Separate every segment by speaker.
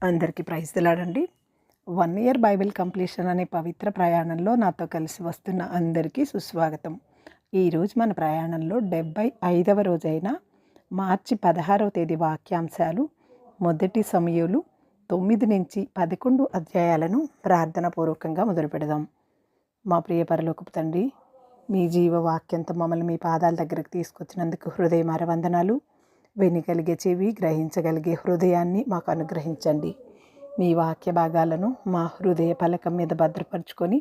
Speaker 1: అందరికీ praise తెలాడండి. 1 year Bible completion అనే పవిత్ర ప్రయాణంలో నాతో కలిసి వస్తున్న అందరికీ సుస్వాగతం. ఈరోజు మన ప్రయాణంలో 75వ రోజైన మార్చి 16వ తేదీ వాక్యాంశాలు మొదటి సమూయేలు 9 నుంచి 11 అధ్యాయాలను ప్రార్థనాపూర్వకంగా మొదలుపెడదాం. మా ప్రియ పరలోకపు తండ్రి, మీ జీవవాక్యంతో మమ్మల్ని మీ పాదాల దగ్గరకు తీసుకొచ్చినందుకు హృదయమార వందనాలు. వినగలిగే చెవి, గ్రహించగలిగే హృదయాన్ని మాకు అనుగ్రహించండి. మీ వాక్య భాగాలను మా హృదయ పలకం మీద భద్రపరుచుకొని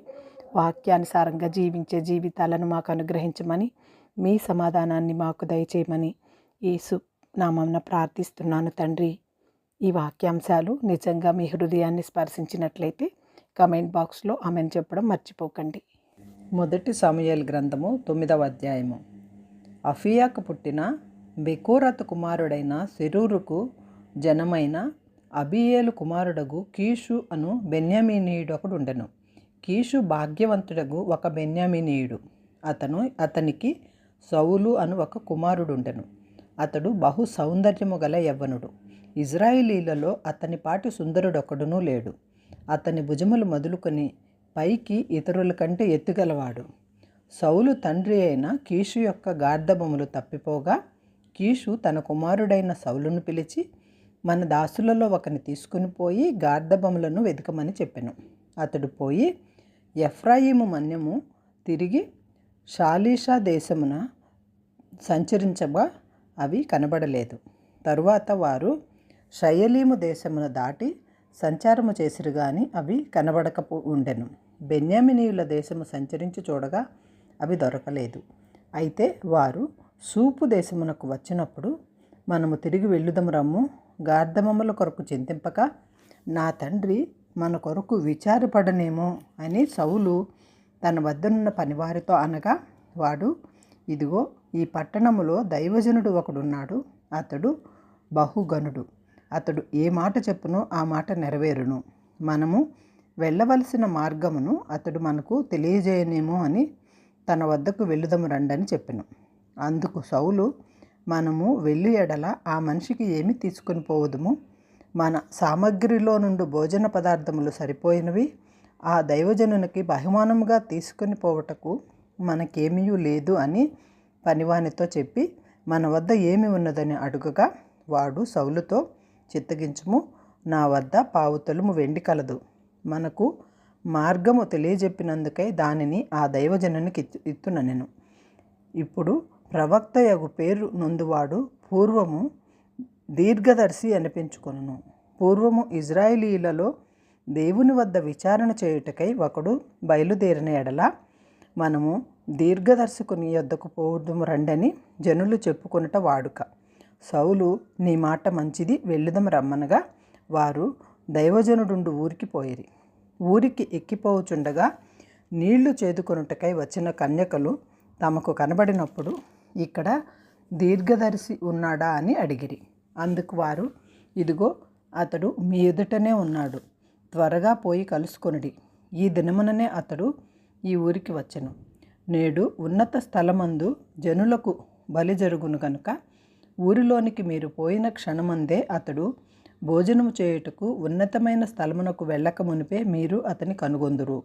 Speaker 1: వాక్యానుసారంగా జీవించే జీవితాలను మాకు అనుగ్రహించమని, మీ సమాధానాన్ని మాకు దయచేయమని యేసు నామమున ప్రార్థిస్తున్నాను తండ్రి. ఈ వాక్యాంశాలు నిజంగా మీ హృదయాన్ని స్పర్శించినట్లయితే కమెంట్ బాక్స్లో ఆమెను చెప్పడం మర్చిపోకండి.
Speaker 2: మొదటి సమూయేలు గ్రంథము 9వ అధ్యాయము. అఫియాకు పుట్టిన బెకోరతు కుమారుడైన సెరూరుకు జనమైన అబీయేలు కుమారుడగు కీషు అను బెన్యామీనీయుడొకడుండెను. కీషు భాగ్యవంతుడగు ఒక బెన్యామీనీయుడు. అతనికి సౌలు అను ఒక కుమారుడుండెను. అతడు బహు సౌందర్యము గల యవ్వనుడు. ఇజ్రాయిలీలలో అతని పాటి సుందరుడొకడునూ లేడు. అతని భుజములు మొదలుకొని పైకి ఇతరుల కంటే ఎత్తుగలవాడు. సౌలు తండ్రి అయిన కీషు యొక్క గార్ధబములు తప్పిపోగా కీషు తన కుమారుడైన సౌలును పిలిచి, మన దాసులలో ఒకని తీసుకుని పోయి గార్ధబములను వెతకమని చెప్పెను. అతడు పోయి ఎఫ్రాయిము మన్యము తిరిగి షాలీషా దేశమున సంచరించగా అవి కనబడలేదు. తరువాత వారు షయలీము దేశమున దాటి సంచారము చేసిరు గాని అవి కనబడక ఉండెను. బెన్యామినీయుల దేశము సంచరించి చూడగా అవి దొరకలేదు. అయితే వారు సూపు దేశమునకు వచ్చినప్పుడు, మనము తిరిగి వెళ్ళుదము రమ్ము, గార్ధమముల కొరకు చింతింపక నా తండ్రి మన కొరకు విచారపడనేమో అని సౌలు తన వద్దనున్న పనివారితో అనగా, వాడు, ఇదిగో ఈ పట్టణములో దైవజనుడు ఒకడున్నాడు. అతడు బహుగనుడు. అతడు ఏ మాట చెప్పునో ఆ మాట నెరవేరును. మనము వెళ్ళవలసిన మార్గమును అతడు మనకు తెలియజేయనేమో అని తన వద్దకు వెళ్ళుదము రండని చెప్పెను. అందుకు సౌలు, మనము వెళ్ళి ఎడల ఆ మనిషికి ఏమి తీసుకొని పోవదుము? మన సామగ్రిలో నుండి భోజన పదార్థములు సరిపోయినవి. ఆ దైవజనునికి బహుమానముగా తీసుకొని పోవటకు మనకేమీ లేదు అని పనివానితో చెప్పి, మన వద్ద ఏమి ఉన్నదని అడుగగా, వాడు సౌలుతో, చిత్తగించుము, నా వద్ద 1/4 తులము వెండి కలదు. మనకు మార్గము తెలియజెప్పినందుకై దానిని ఆ దైవజనునికి ఇత్తుననెను. ఇప్పుడు ప్రవక్తయగు పేరు నొందువాడు పూర్వము దీర్ఘదర్శి అనిపించుకొనును. పూర్వము ఇజ్రాయేలీలలో దేవుని వద్ద విచారణ చేయుటకై ఒకడు బయలుదేరిన ఎడల, మనము దీర్ఘదర్శకుని యొద్దకు పోదుము రండని జనులు చెప్పుకొనుట వాడుక. సౌలు, నీ మాట మంచిది, వెళ్ళుదము రమ్మనగా వారు దైవజనుడుండు ఊరికి పోయిరి. ఊరికి ఎక్కిపోవుచుండగా నీళ్లు చేదుకొనుటకై వచ్చిన కన్యకలు తమకు కనబడినప్పుడు, ఇక్కడ దీర్ఘదర్శి ఉన్నాడా అని అడిగిరి. అందుకు వారు, ఇదిగో అతడు మీ ఎదుటనే ఉన్నాడు, త్వరగా పోయి కలుసుకొనుడి. ఈ దినముననే అతడు ఈ ఊరికి వచ్చెను. నేడు ఉన్నత స్థలమందు జనులకు బలి జరుగును గనుక ఊరిలోనికి మీరు పోయిన క్షణమందే అతడు భోజనము చేయుటకు ఉన్నతమైన స్థలమునకు వెళ్ళక మునిపే మీరు అతని కనుగొందురు.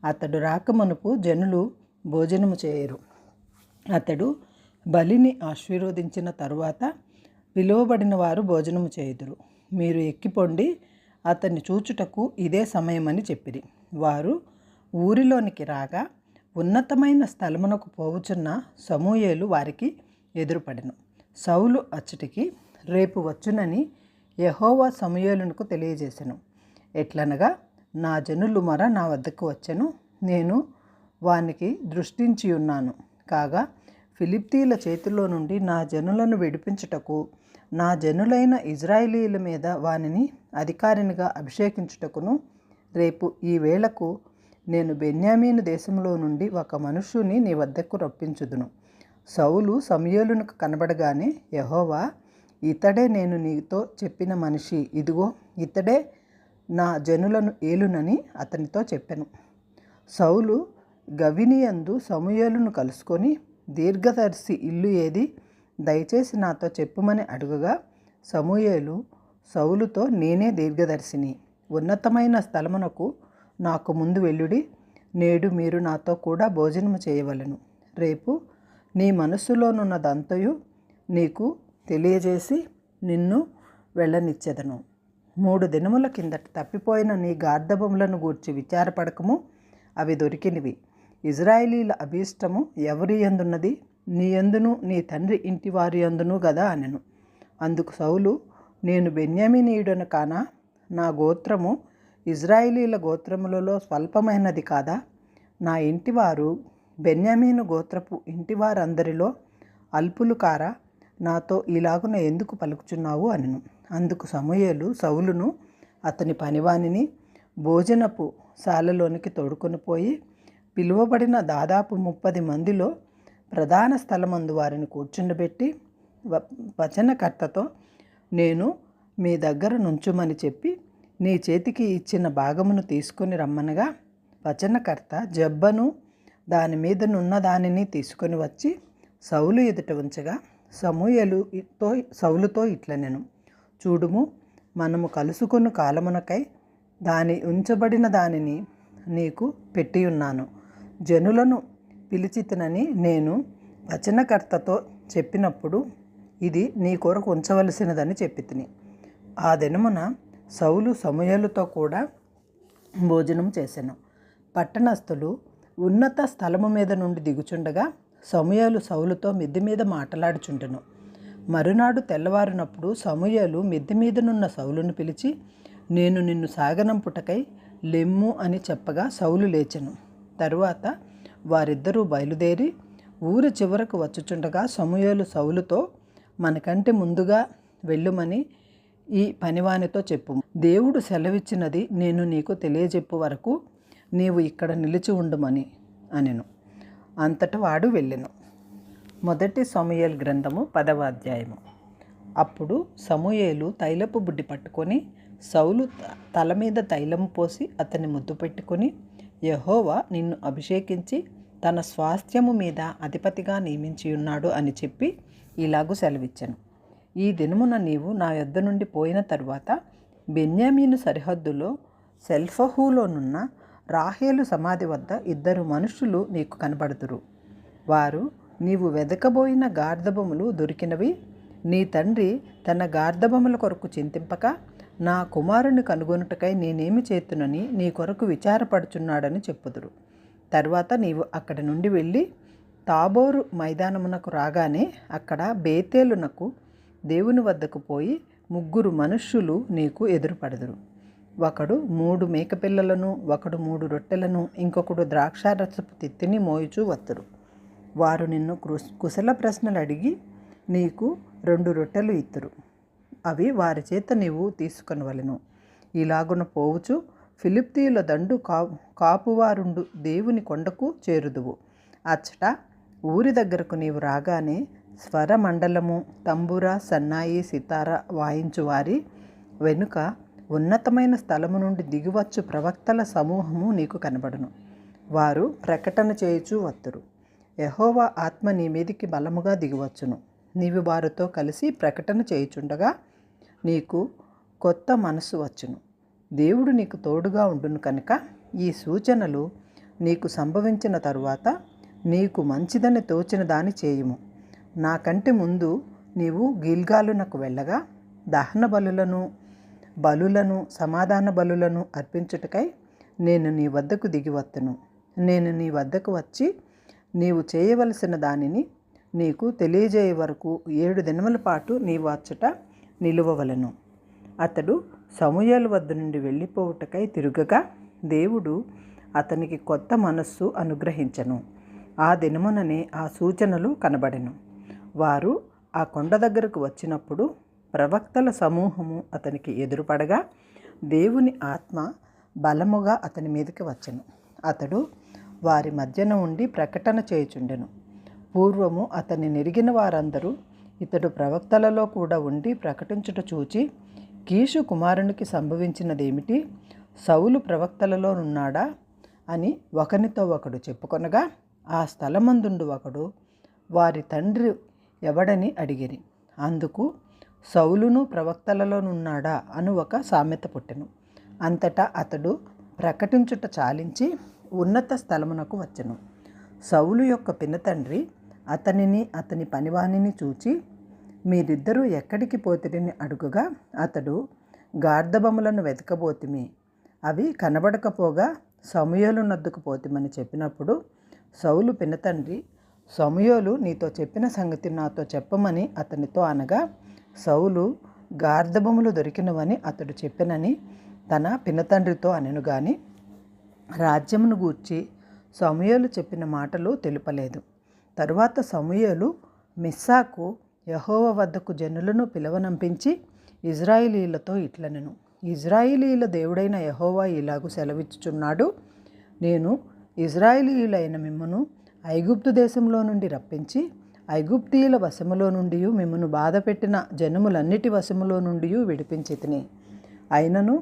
Speaker 2: అతడు రాకమునుపు జనులు భోజనము చేయరు. అతడు బలిని ఆశీర్వదించిన తరువాత పిలువబడిన వారు భోజనము చేయుదురు. మీరు ఎక్కిపోండి, అతన్ని చూచుటకు ఇదే సమయమని చెప్పిరి. వారు ఊరిలోనికి రాగా ఉన్నతమైన స్థలమునకు పోవుచున్న సమూయేలు వారికి ఎదురుపడెను. సౌలు అచ్చటికి రేపు వచ్చునని యెహోవా సమూయేలునకు తెలియజేసెను. ఎట్లనగా, నా జనులు నా వద్దకు వచ్చెను, నేను వానికి దృష్టించి ఉన్నాను. కాగా ఫిలిష్తీయుల చేతిలో నుండి నా జనులను విడిపించుటకు, నా జనులైన ఇజ్రాయేలీల మీద వానిని అధికారినిగా అభిషేకించుటకును రేపు ఈ వేళకు నేను బెన్యామీను దేశంలో నుండి ఒక మనుష్యుని నీ వద్దకు రప్పించుదును. సౌలు సమూయేలునకు కనబడగానే, యెహోవా, ఇతడే నేను నీతో చెప్పిన మనిషి, ఇదిగో ఇతడే నా జనులను ఏలునని అతనితో చెప్పెను. సౌలు గవినియందు సమూయేలును కలుసుకొని, దీర్ఘదర్శి ఇల్లు ఏది? దయచేసి నాతో చెప్పుమని అడుగగా, సమూయేలు సౌలుతో, నేనే దీర్ఘదర్శిని, ఉన్నతమైన స్థలమునకు నాకు ముందు వెళ్ళుడి. నేడు మీరు నాతో కూడా భోజనము చేయవలెను. రేపు నీ మనస్సులోనున్నదంతయు నీకు తెలియజేసి నిన్ను వెళ్ళనిచ్చెదను. 3 దినముల కిందట తప్పిపోయిన నీ గార్ధబములను గూర్చి విచారపడకము, అవి దొరికినవి. ఇజ్రాయేలీల అభీష్టము ఎవరి యందున్నది? నీ యందును నీ తండ్రి ఇంటి వారి యందును గదా అనెను. అందుకు సౌలు, నేను బెన్యామీనీయుడను కానా? నా గోత్రము ఇజ్రాయేలీల గోత్రములలో స్వల్పమైనది కాదా? నా ఇంటివారు బెన్యామీను గోత్రపు ఇంటివారందరిలో అల్పులు కారా? నాతో ఇలాగున ఎందుకు పలుకుచున్నావు అనెను. అందుకు సమూయేలు సౌలును అతని పనివానిని భోజనపు శాలలోనికి తోడుకొని పోయి పిలువబడిన దాదాపు 30 మందిలో ప్రధాన స్థలమందు వారిని కూర్చుండబెట్టి వచనకర్తతో, నేను మీ దగ్గర నుంచుమని చెప్పి నీ చేతికి ఇచ్చిన భాగమును తీసుకొని రమ్మనగా, వచనకర్త జబ్బను దాని మీదనున్న దానిని తీసుకొని వచ్చి సౌలు ఎదుట ఉంచగా, సౌలుతో ఇట్లనెను, చూడుము, మనము కలుసుకొను కాలమునకై ఉంచబడిన దానిని నీకు పెట్టియున్నాను. జనులను పిలిచితినని నేను వచనకర్తతో చెప్పినప్పుడు ఇది నీ కొరకు ఉంచవలసినదని చెప్పితిని. ఆ దినమున సౌలు సమూయేలుతో కూడా భోజనం చేసెను. పట్టణస్థులు ఉన్నత స్థలము మీద నుండి దిగుచుండగా సమూయేలు సౌలుతో మిద్దె మీద మాట్లాడుచుండెను. మరునాడు తెల్లవారినప్పుడు సమూయేలు మిద్దె మీదనున్న సౌలును పిలిచి, నేను నిన్ను సాగనంపుటకై లెమ్ము అని చెప్పగా సౌలు లేచెను. తరువాత వారిద్దరూ బయలుదేరి ఊరి చివరకు వచ్చుచుండగా సమూయేలు సౌలుతో, మనకంటే ముందుగా వెళ్ళుమని ఈ పనివానితో చెప్పు. దేవుడు సెలవిచ్చినది నేను నీకు తెలియజెప్పు వరకు నీవు ఇక్కడ నిలిచి ఉండుమని అనెను. అంతటా వాడు వెళ్ళెను. 1 సమూయేలు గ్రంథము 10వ అధ్యాయము. అప్పుడు సమూయేలు తైలపు బుడ్డి పట్టుకొని సౌలు తల మీద తైలము పోసి అతన్ని ముద్దు పెట్టుకొని, యెహోవా నిన్ను అభిషేకించి తన స్వాస్థ్యము మీద అధిపతిగా నియమించి ఉన్నాడు అని చెప్పి ఇలాగూ సెలవిచ్చెను. ఈ దినమున నీవు నా యొద్ద నుండి పోయిన తరువాత బెన్యామీను సరిహద్దులో సెల్ఫహులోనున్న రాహేలు సమాధి వద్ద 2 మనుషులు నీకు కనబడుదురు. వారు నీవు వెదకబోయిన గార్ధబములు దొరికినవి. నీ తండ్రి తన గార్ధబముల కొరకు చింతింపక నా కుమారుని కనుగొనుటకై నేనేమి చేతునని నీ కొరకు విచారపడుచున్నాడని చెప్పుదురు. తర్వాత నీవు అక్కడి నుండి వెళ్ళి తాబోరు మైదానమునకు రాగానే అక్కడ బేతేలునకు దేవుని వద్దకు పోయి 3 మనుష్యులు నీకు ఎదురుపడదురు. ఒకడు 3 మేకపిల్లలను, ఒకడు 3 రొట్టెలను, ఇంకొకడు ద్రాక్షారసపు తిత్తిని మోయుచూ వత్తురు. వారు నిన్ను కుశల ప్రశ్నలు అడిగి నీకు 2 రొట్టెలు ఇత్తురు. అవి వారి చేత నీవు తీసుకొనవలెను. ఇలాగున పోవుచు ఫిలిప్తీయుల దండు కాపువారుండు దేవుని కొండకు చేరుదువు. అచ్చట ఊరి దగ్గరకు నీవు రాగానే స్వరమండలము, తంబుర, సన్నాయి, సితార వాయించువారి వెనుక ఉన్నతమైన స్థలము నుండి దిగివచ్చు ప్రవక్తల సమూహము నీకు కనబడును. వారు ప్రకటన చేయుచూ వత్తురు. యెహోవా ఆత్మ నీ మీదికి బలముగా దిగివచ్చును. నీవు వారితో కలిసి ప్రకటన చేయుచుండగా నీకు కొత్త మనస్సు వచ్చును. దేవుడు నీకు తోడుగా ఉండును కనుక ఈ సూచనలు నీకు సంభవించిన తరువాత నీకు మంచిదని తోచిన దాని చేయుము. నాకంటే ముందు నీవు గిల్గాలునకు వెళ్ళగా దహన బలులను సమాధాన బలులను అర్పించుటకై నేను నీ వద్దకు దిగివత్తును. నేను నీ వద్దకు వచ్చి నీవు చేయవలసిన దానిని నీకు తెలియజేయ వరకు 7 దినముల పాటు నీవు అచ్చట నిలువవలెను. అతడు సమూయేలు వద్ద నుండి వెళ్ళిపోవుటకై తిరుగగా దేవుడు అతనికి కొత్త మనస్సు అనుగ్రహించెను. ఆ దినముననే ఆ సూచనలు కనబడెను. వారు ఆ కొండ దగ్గరకు వచ్చినప్పుడు ప్రవక్తల సమూహము అతనికి ఎదురుపడగా దేవుని ఆత్మ బలముగా అతని మీదకి వచ్చెను. అతడు వారి మధ్యన ఉండి ప్రకటన చేయుచుండెను. పూర్వము అతన్ని నెరిగిన వారందరూ ఇతడు ప్రవక్తలలో కూడా ఉండి ప్రకటించుట చూచి, కీషు కుమారునికి సంభవించినదేమిటి? సౌలు ప్రవక్తలలో ఉన్నాడా అని ఒకనితో ఒకడు చెప్పుకొనగా, ఆ స్థలమందుండు ఒకడు వారి తండ్రి ఎవడని అడిగిరి. అందుకు సౌలును ప్రవక్తలలోనున్నాడా అను ఒక సామెత పుట్టెను. అంతటా అతడు ప్రకటించుట చాలించి ఉన్నత స్థలమునకు వచ్చెను. సౌలు యొక్క పినతండ్రి అతనిని అతని పనివానిని చూచి, మీరిద్దరూ ఎక్కడికి పోతిరని అడుగగా, అతడు, గార్ధబములను వెతకబోతిమి, అవి కనబడకపోగా సమూయేలు నొద్దకు పోతిమని చెప్పినప్పుడు, సౌలు పినతండ్రి, సమూయేలు నీతో చెప్పిన సంగతి నాతో చెప్పమని అతనితో అనగా, సౌలు, గార్ధబములు దొరికినవని అతడు చెప్పినని తన పినతండ్రితో అనెను గాని రాజ్యమును గూర్చి సమూయేలు చెప్పిన మాటలు తెలుపలేదు. తరువాత సమూయేలు మిస్సాకు యెహోవా వద్దకు జనులను పిలవనంపించి ఇజ్రాయేలీలతో ఇట్లనెను, ఇజ్రాయేలీల దేవుడైన యెహోవా ఇలాగు సెలవిచ్చుచున్నాడు, నేను ఇజ్రాయేలీయులైన మిమ్మును ఐగుప్తు దేశంలో నుండి రప్పించి ఐగుప్తీయుల వశములో నుండి మిమ్మును బాధపెట్టిన జనములన్నిటి వశములో నుండి విడిపించితిని. అయినను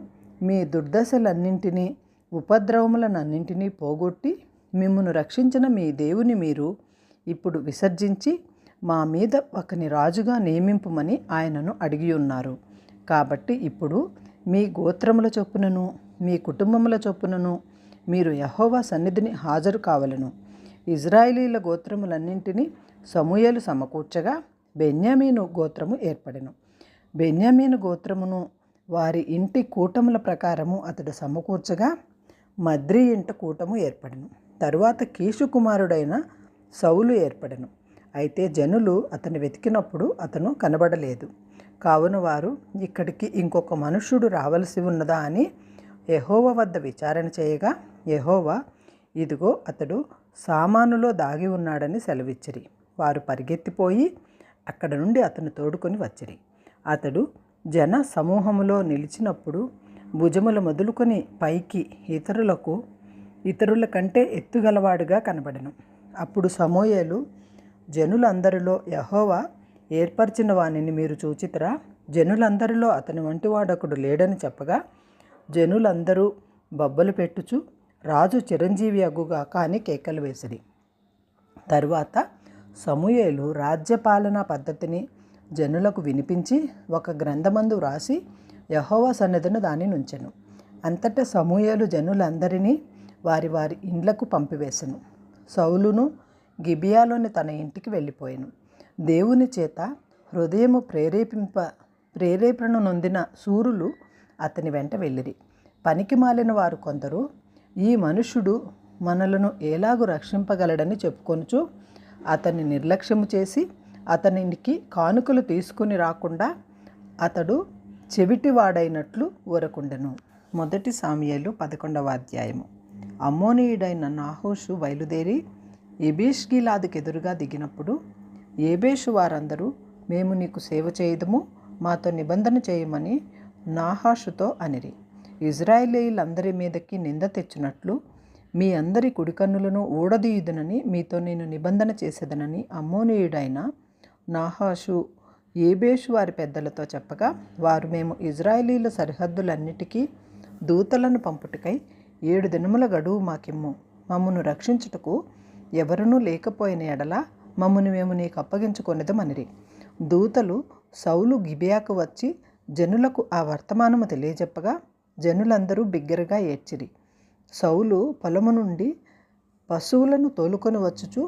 Speaker 2: మీ దుర్దశలన్నింటినీ ఉపద్రవములనన్నింటినీ పోగొట్టి మిమ్మును రక్షించిన మీ దేవుని మీరు ఇప్పుడు విసర్జించి మా మీద ఒకని రాజుగా నియమింపుమని ఆయనను అడిగి ఉన్నారు. కాబట్టి ఇప్పుడు మీ గోత్రముల చొప్పునను మీ కుటుంబముల చొప్పునను మీరు యెహోవా సన్నిధిని హాజరు కావలెను. ఇజ్రాయేలీల గోత్రములన్నింటినీ సమూయేలు సమకూర్చగా బెన్యామీను గోత్రము ఏర్పడెను. బెన్యామీను గోత్రమును వారి ఇంటి కూటముల ప్రకారము అతడు సమకూర్చగా మద్రి ఇంట కూటము ఏర్పడెను. తరువాత కీషు కుమారుడైన సౌలు ఏర్పడెను. అయితే జనులు అతని వెతికినప్పుడు అతను కనబడలేదు. కావున వారు, ఇక్కడికి ఇంకొక మనుష్యుడు రావలసి ఉన్నదా అని యెహోవా వద్ద విచారణ చేయగా, యెహోవా, ఇదిగో అతడు సామానులో దాగి ఉన్నాడని సెలవిచ్చిరి. వారు పరిగెత్తిపోయి అక్కడ నుండి అతను తోడుకొని వచ్చిరి. అతడు జన సమూహములో నిలిచినప్పుడు భుజములు మొదలుకొని పైకి ఇతరుల కంటే ఎత్తుగలవాడుగా కనబడెను. అప్పుడు సమూయేలు, జనులందరిలో యెహోవా ఏర్పరిచిన వానిని మీరు చూచితిరా? జనులందరిలో అతని వంటివాడొకడు లేడని చెప్పగా జనులందరూ బొబ్బలు పెట్టుచు రాజు చిరంజీవి అగుగాక అని కేకలు వేసిరి. తరువాత సమూయేలు రాజ్యపాలనా పద్ధతిని జనులకు వినిపించి ఒక గ్రంథమందు వ్రాసి యెహోవా సన్నిధిని దాని నుంచెను. అంతటా సమూయేలు జనులందరినీ వారి వారి ఇండ్లకు పంపివేశను. సౌలును గిబియాలోని తన ఇంటికి వెళ్ళిపోయాను. దేవుని చేత హృదయము ప్రేరేపణ నొందిన శూరులు అతని వెంట వెళ్ళిరి. పనికి మాలిన వారు కొందరు, ఈ మనుష్యుడు మనలను ఎలాగూ రక్షింపగలడని చెప్పుకొనుచు అతన్ని నిర్లక్ష్యము చేసి అతనికి కానుకలు తీసుకుని రాకుండా అతడు చెవిటివాడైనట్లు ఊరకుండెను. 1 సాముయేలు 11వ అధ్యాయము. అమ్మోనీయుడైన నాహోషు బయలుదేరి ఎబేష్గిలాదుకు ఎదురుగా దిగినప్పుడు ఏబేషు వారందరూ, మేము నీకు సేవ చేయుదుము, మాతో నిబంధన చేయమని నాహాషుతో అనిరి. ఇజ్రాయేలీయులందరి మీదకి నింద తెచ్చినట్లు మీ అందరి కుడికన్నులను ఊడదీయుదునని మీతో నేను నిబంధన చేసేదనని అమ్మోనీయుడైన నాహాషు ఏబేషు వారి పెద్దలతో చెప్పగా, వారు, మేము ఇజ్రాయేలీల సరిహద్దులన్నిటికీ దూతలను పంపుటకై 7 దినముల గడువు మాకిమ్ము, మమ్మను రక్షించుటకు ఎవరునూ లేకపోయిన ఎడల మమ్మను మేము నీకు అప్పగించుకొనిదమనిరి. దూతలు సౌలు గిబియాకు వచ్చి జనులకు ఆ వర్తమానము తెలియజెప్పగా జనులందరూ బిగ్గరగా ఏడ్చిరి. సౌలు పొలము నుండి పశువులను తోలుకొని వచ్చుచు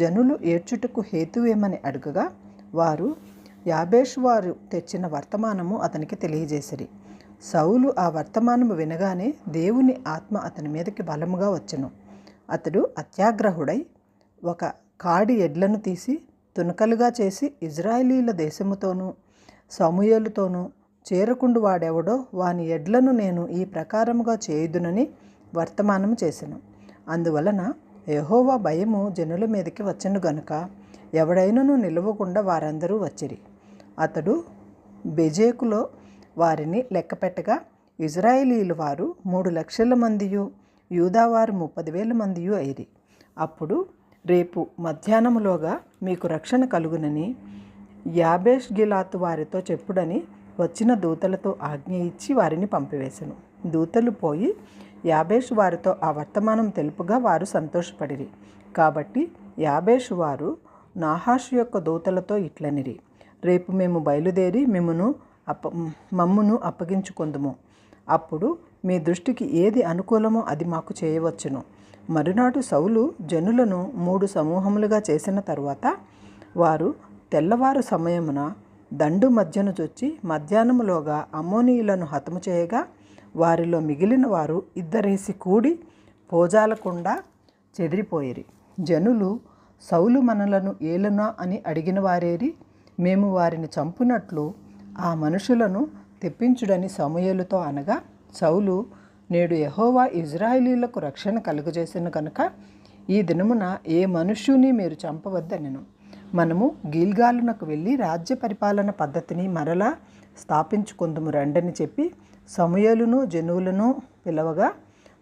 Speaker 2: జనులు ఏడ్చుటకు హేతువేమని అడగగా వారు యాబేషు వారు తెచ్చిన వర్తమానము అతనికి తెలియజేసిరి. సౌలు ఆ వర్తమానము వినగానే దేవుని ఆత్మ అతని మీదకి బలముగా వచ్చెను. అతడు అత్యాగ్రహుడై ఒక కాడి ఎడ్లను తీసి తునకలుగా చేసి ఇజ్రాయేలీల దేశముతోనూ సమూయేలుతోనూ చేరకుండు వాడెవడో వాని ఎడ్లను నేను ఈ ప్రకారముగా చేయుదునని వర్తమానము చేసెను. అందువలన యెహోవా భయము జనుల మీదకి వచ్చెను గనుక ఎవడైనను నిలవకుండా వారందరూ వచ్చిరి. అతడు బెజేకులో వారిని లెక్కపెట్టగా ఇజ్రాయేలీల వారు 3 లక్షల మందియు యూదావారు 30,000 మందియు అయిరి. అప్పుడు, రేపు మధ్యాహ్నములోగా మీకు రక్షణ కలుగునని యాబేష్ గిలాతు వారితో చెప్పుడని వచ్చిన దూతలతో ఆజ్ఞ ఇచ్చి వారిని పంపివేశను. దూతలు పోయి యాబేషు వారితో ఆ వర్తమానం తెలుపుగా వారు సంతోషపడిరి. కాబట్టి యాబేషు వారు నాహాషు యొక్క దూతలతో ఇట్లనిరి, రేపు మేము బయలుదేరి మమ్మును అప్పగించుకొందుము. అప్పుడు మీ దృష్టికి ఏది అనుకూలమో అది మాకు చేయవచ్చును. మరునాడు సౌలు జనులను 3 సమూహములుగా చేసిన తరువాత వారు తెల్లవారు సమయమున దండు మధ్యను చొచ్చి మధ్యాహ్నములోగా అమ్మోనీయులను హతము చేయగా వారిలో మిగిలిన వారు ఇద్దరేసి కూడి పోజాలకుండా చెదిరిపోయిరి. జనులు సౌలు మనలను ఏలునా అని అడిగిన వారేరి? మేము వారిని చంపునట్లు ఆ మనుషులను తెప్పించుడని సమూయేలుతో అనగా, సౌలు, నేడు యెహోవా ఇజ్రాయేలీయులకు రక్షణ కలుగజేసిన కనుక ఈ దినమున ఏ మనుష్యుని మీరు చంపవద్దనెను. మనము గిల్గాలునకు వెళ్ళి రాజ్య పరిపాలన పద్ధతిని మరలా స్థాపించుకొందుము రండని చెప్పి సమూయేలును జనులను పిలవగా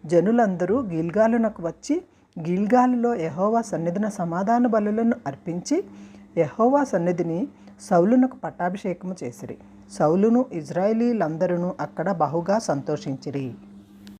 Speaker 2: జనులందరూ గిల్గాలునకు వచ్చి గిల్గాలులో యెహోవా సన్నిధిన సమాధాన బలులను అర్పించి యెహోవా సన్నిధిని సౌలునకు పట్టాభిషేకము చేసిరి. సౌలును ఇజ్రాయేలీలందరూ అక్కడ బహుగా సంతోషించిరి.